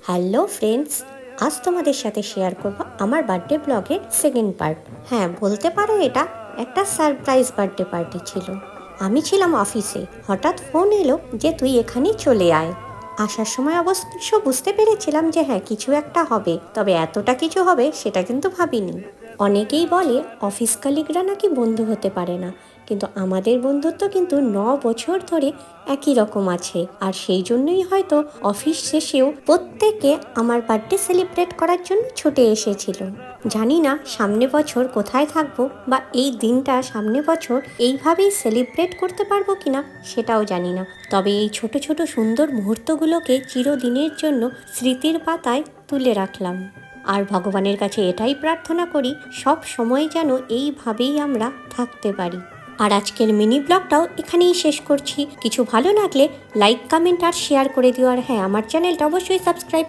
Hello friends, আজ তোমাদের সাথে শেয়ার করব আমার বার্থডে ব্লগের সেকেন্ড পার্ট। হ্যাঁ, বলতে পারো এটা একটা সারপ্রাইজ বার্থডে পার্টি ছিল। আমি ছিলাম অফিসে, হঠাৎ ফোন এলো যে তুই এখানেই চলে আয়। আসার সময় অবশ্য বুঝতে পেরেছিলাম যে হ্যাঁ, কিছু একটা হবে, তবে এতটা কিছু হবে সেটা কিন্তু ভাবিনি। অনেকেই বলে অফিস কালিগরা নাকি বন্ধু হতে পারে না, কিন্তু আমাদের বন্ধুত্ব কিন্তু 9 বছর ধরে একই রকম আছে। আর সেই জন্যই হয়তো অফিস শেষেও প্রত্যেকে আমার বার্থডে সেলিব্রেট করার জন্য ছুটে এসেছিল। জানি না সামনে বছর কোথায় থাকবো, বা এই দিনটা সামনে বছর এইভাবেই সেলিব্রেট করতে পারবো কিনা সেটাও জানি না। তবে এই ছোট ছোট সুন্দর মুহূর্তগুলোকে চিরদিনের জন্য স্মৃতির পাতায় তুলে রাখলাম। আর ভগবানের কাছে এটাই প্রার্থনা করি সব সময় যেন এইভাবেই আমরা থাকতে পারি। আর আজকের মিনি ব্লগটাও এখানেই শেষ করছি। কিছু ভালো লাগলে লাইক, কমেন্ট আর শেয়ার করে দিও। আর হ্যাঁ, আমার চ্যানেলটা অবশ্যই সাবস্ক্রাইব